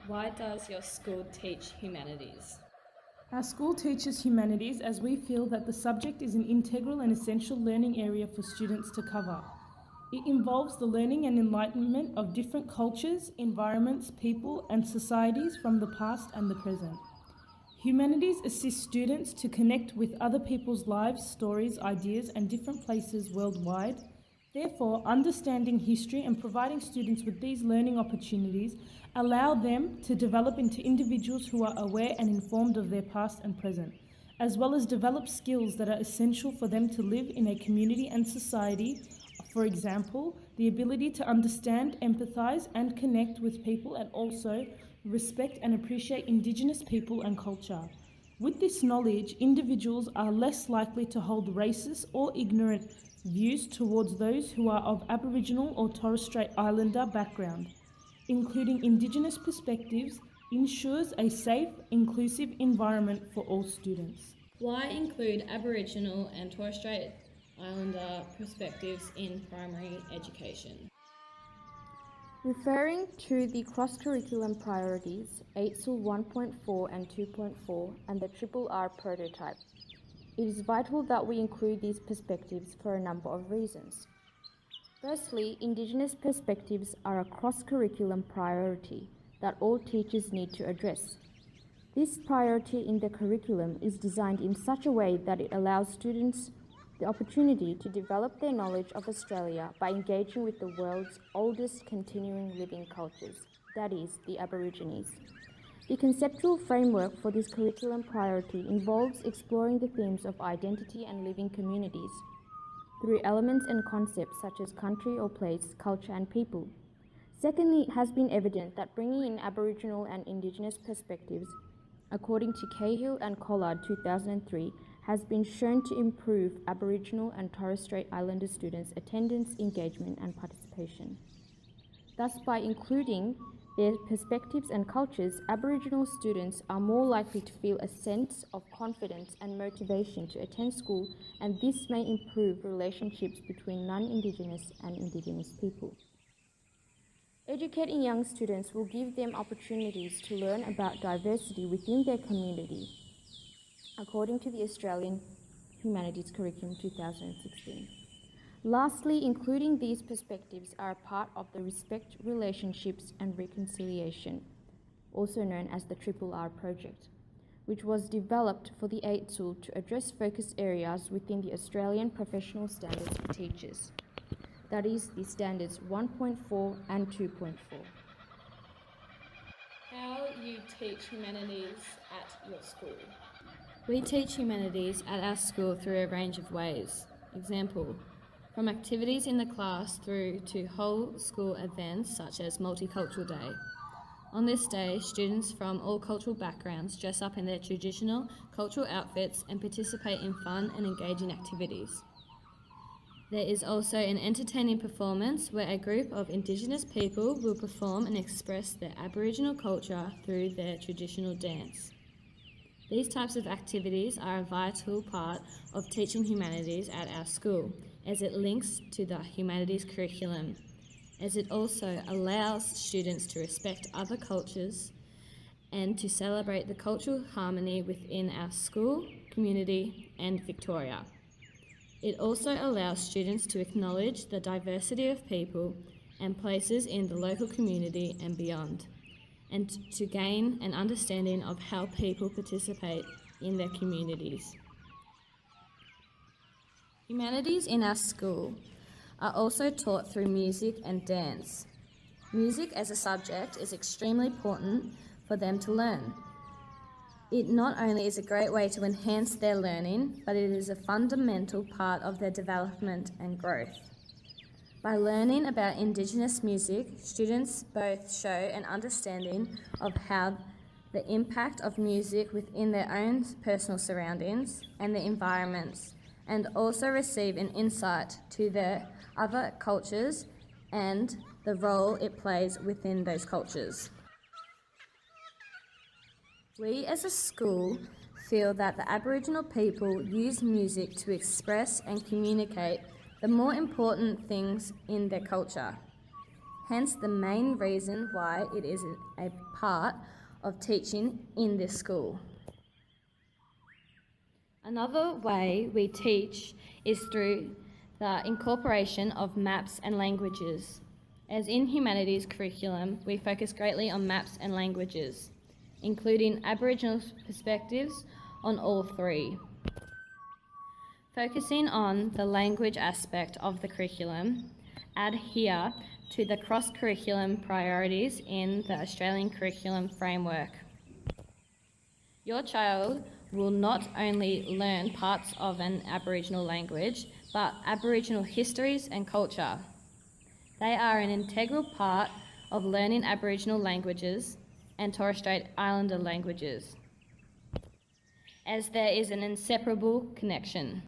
Why does your school teach humanities? Our school teaches humanities as we feel that the subject is an integral and essential learning area for students to cover. It involves the learning and enlightenment of different cultures, environments, people, and societies from the past and the present. Humanities assists students to connect with other people's lives, stories, ideas, and different places worldwide. Therefore, understanding history and providing students with these learning opportunities allow them to develop into individuals who are aware and informed of their past and present, as well as develop skills that are essential for them to live in a community and society. For example, the ability to understand, empathize, and connect with people, and also respect and appreciate Indigenous people and culture. With this knowledge, individuals are less likely to hold racist or ignorant views towards those who are of Aboriginal or Torres Strait Islander background. Including Indigenous perspectives ensures a safe, inclusive environment for all students. Why include Aboriginal and Torres Strait Islander perspectives in primary education? Referring to the cross-curriculum priorities, AITSL 1.4 and 2.4 and the Triple R prototype, it is vital that we include these perspectives for a number of reasons. Firstly, Indigenous perspectives are a cross-curriculum priority that all teachers need to address. This priority in the curriculum is designed in such a way that it allows students the opportunity to develop their knowledge of Australia by engaging with the world's oldest continuing living cultures, that is, the Aborigines. The conceptual framework for this curriculum priority involves exploring the themes of identity and living communities through elements and concepts such as country or place, culture and people. Secondly, it has been evident that bringing in Aboriginal and Indigenous perspectives, according to Cahill and Collard 2003, has been shown to improve Aboriginal and Torres Strait Islander students' attendance, engagement and participation. Thus, by including their perspectives and cultures, Aboriginal students are more likely to feel a sense of confidence and motivation to attend school, and this may improve relationships between non-Indigenous and Indigenous people. Educating young students will give them opportunities to learn about diversity within their community, according to the Australian Humanities Curriculum 2016. Lastly, including these perspectives are a part of the Respect, Relationships and Reconciliation, also known as the Triple R project, which was developed for the AITSL to address focus areas within the Australian Professional Standards for Teachers. That is, the standards 1.4 and 2.4. How you teach humanities at your school? We teach humanities at our school through a range of ways. Example, from activities in the class through to whole school events such as Multicultural Day. On this day, students from all cultural backgrounds dress up in their traditional cultural outfits and participate in fun and engaging activities. There is also an entertaining performance where a group of Indigenous people will perform and express their Aboriginal culture through their traditional dance. These types of activities are a vital part of teaching humanities at our school, as it links to the humanities curriculum, as it also allows students to respect other cultures and to celebrate the cultural harmony within our school, community and Victoria. It also allows students to acknowledge the diversity of people and places in the local community and beyond, and to gain an understanding of how people participate in their communities. Humanities in our school are also taught through music and dance. Music as a subject is extremely important for them to learn. It not only is a great way to enhance their learning, but it is a fundamental part of their development and growth. By learning about Indigenous music, students both show an understanding of how the impact of music within their own personal surroundings and the environments, and also receive an insight to their other cultures and the role it plays within those cultures. We as a school feel that the Aboriginal people use music to express and communicate the more important things in their culture. hence the main reason why it is a part of teaching in this school. Another way we teach is through the incorporation of maps and languages. As in Humanities curriculum, we focus greatly on maps and languages, including Aboriginal perspectives on all three. Focusing on the language aspect of the curriculum, adhere to the cross-curriculum priorities in the Australian curriculum framework. Your child will not only learn parts of an Aboriginal language, but Aboriginal histories and culture. They are an integral part of learning Aboriginal languages and Torres Strait Islander languages, as there is an inseparable connection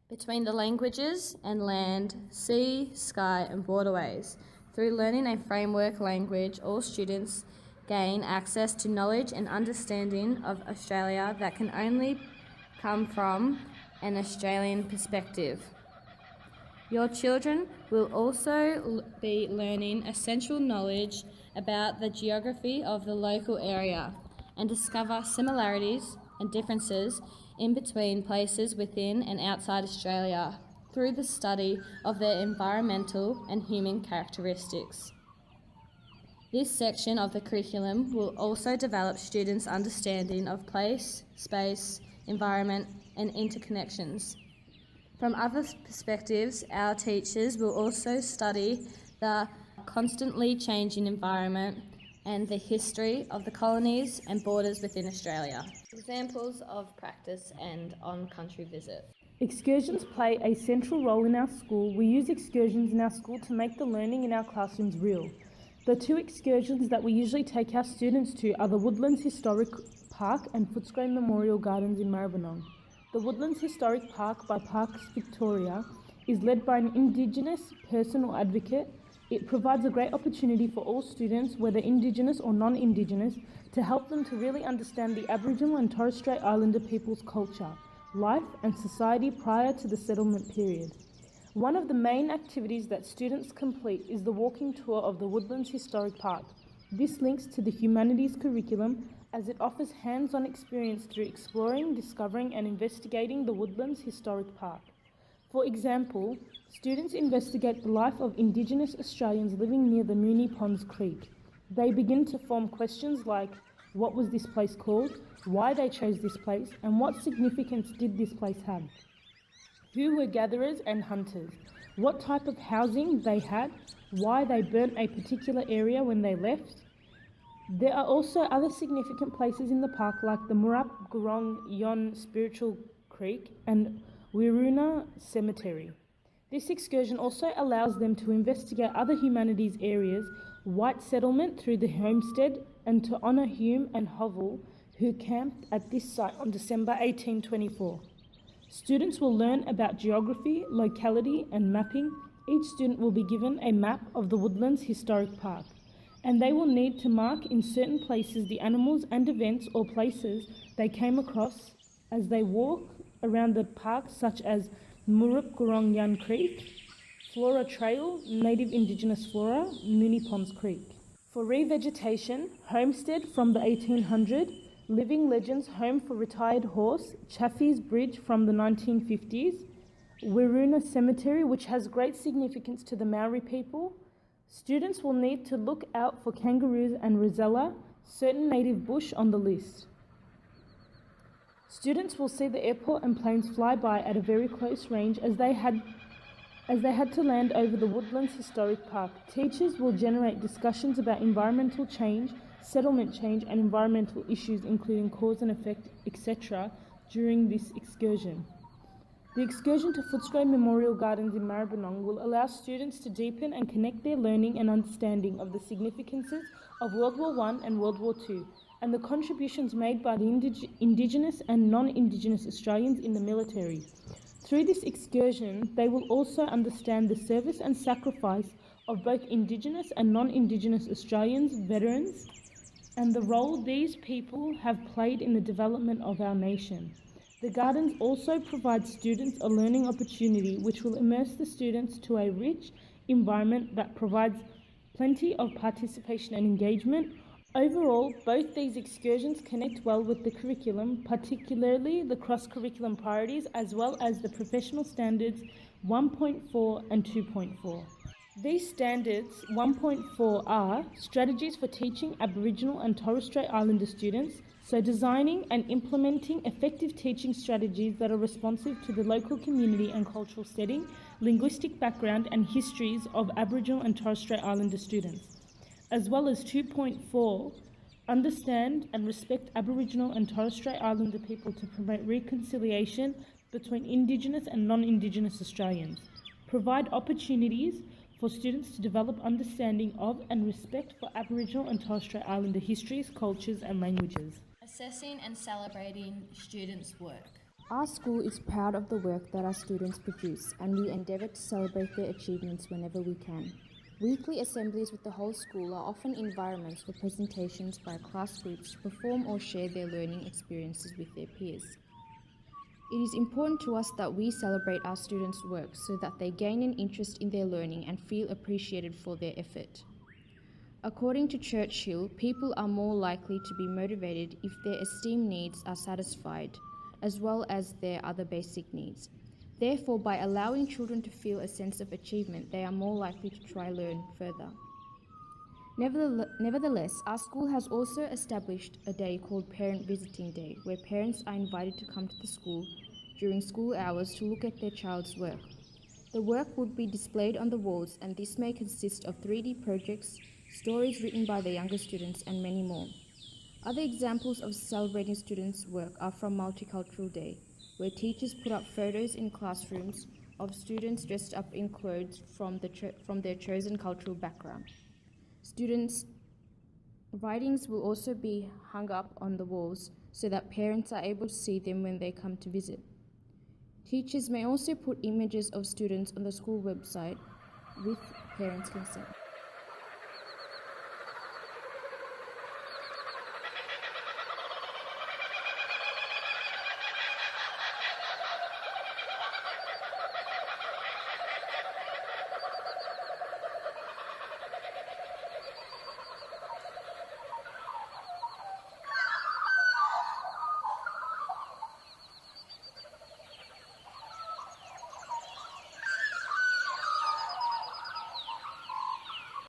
between the languages and land, sea, sky and waterways. Through learning a framework language, all students gain access to knowledge and understanding of Australia that can only come from an Australian perspective. Your children will also be learning essential knowledge about the geography of the local area and discover similarities and differences in between places within and outside Australia through the study of their environmental and human characteristics. This section of the curriculum will also develop students' understanding of place, space, environment and interconnections. From other perspectives, our teachers will also study the constantly changing environment and the history of the colonies and borders within Australia. Examples of practice and on-country visit. Excursions play a central role in our school. We use excursions in our school to make the learning in our classrooms real. The two excursions that we usually take our students to are the Woodlands Historic Park and Footscray Memorial Gardens in Maribyrnong. The Woodlands Historic Park by Parks Victoria is led by an Indigenous person or advocate. It provides a great opportunity for all students, whether Indigenous or non-Indigenous, to help them to really understand the Aboriginal and Torres Strait Islander people's culture, life and society prior to the settlement period. One of the main activities that students complete is the walking tour of the Woodlands Historic Park. This links to the Humanities curriculum as it offers hands-on experience through exploring, discovering and investigating the Woodlands Historic Park. For example, students investigate the life of Indigenous Australians living near the Moonee Ponds Creek. They begin to form questions like, what was this place called, why they chose this place, and what significance did this place have? Who were gatherers and hunters? What type of housing they had, why they burnt a particular area when they left. There are also other significant places in the park like the Murrup Gurrong Yon Spiritual Creek and Wiruna Cemetery. This excursion also allows them to investigate other humanities areas, white settlement through the homestead, and to honour Hume and Hovell, who camped at this site on December 1824. Students will learn about geography, locality and mapping. Each student will be given a map of the Woodlands Historic Park, and they will need to mark in certain places the animals and events or places they came across as they walk around the park, such as Murrup Gurrong Yan Creek, Flora Trail, Native Indigenous Flora, Moonee Ponds Creek. For revegetation, Homestead from the 1800s, Living Legends Home for Retired Horse, Chaffee's Bridge from the 1950s, Wiruna Cemetery, which has great significance to the Maori people. Students will need to look out for kangaroos and rosella, certain native bush on the list. Students will see the airport and planes fly by at a very close range as they had to land over the Woodlands Historic Park. Teachers will generate discussions about environmental change, settlement change and environmental issues including cause and effect, etc. during this excursion. The excursion to Footscray Memorial Gardens in Maribyrnong will allow students to deepen and connect their learning and understanding of the significances of World War I and World War II and the contributions made by the Indigenous and non-Indigenous Australians in the military. Through this excursion, they will also understand the service and sacrifice of both Indigenous and non-Indigenous Australians, veterans, and the role these people have played in the development of our nation. The gardens also provide students a learning opportunity which will immerse the students to a rich environment that provides plenty of participation and engagement. Overall, both these excursions connect well with the curriculum, particularly the cross-curriculum priorities as well as the professional standards 1.4 and 2.4. These standards 1.4 are strategies for teaching Aboriginal and Torres Strait Islander students, so designing and implementing effective teaching strategies that are responsive to the local community and cultural setting, linguistic background and histories of Aboriginal and Torres Strait Islander students. As well as 2.4, understand and respect Aboriginal and Torres Strait Islander people to promote reconciliation between Indigenous and non-Indigenous Australians. Provide opportunities for students to develop understanding of and respect for Aboriginal and Torres Strait Islander histories, cultures and languages. Assessing and celebrating students' work. Our school is proud of the work that our students produce, and we endeavour to celebrate their achievements whenever we can. Weekly assemblies with the whole school are often environments for presentations by class groups to perform or share their learning experiences with their peers. It is important to us that we celebrate our students' work so that they gain an interest in their learning and feel appreciated for their effort. According to Churchill, people are more likely to be motivated if their esteem needs are satisfied, as well as their other basic needs. Therefore, by allowing children to feel a sense of achievement, they are more likely to try learn further. Nevertheless, our school has also established a day called Parent Visiting Day, where parents are invited to come to the school during school hours to look at their child's work. The work would be displayed on the walls, and this may consist of 3D projects, stories written by the younger students, and many more. Other examples of celebrating students' work are from Multicultural Day, where teachers put up photos in classrooms of students dressed up in clothes from their chosen cultural background. Students' writings will also be hung up on the walls so that parents are able to see them when they come to visit. Teachers may also put images of students on the school website with parents' consent.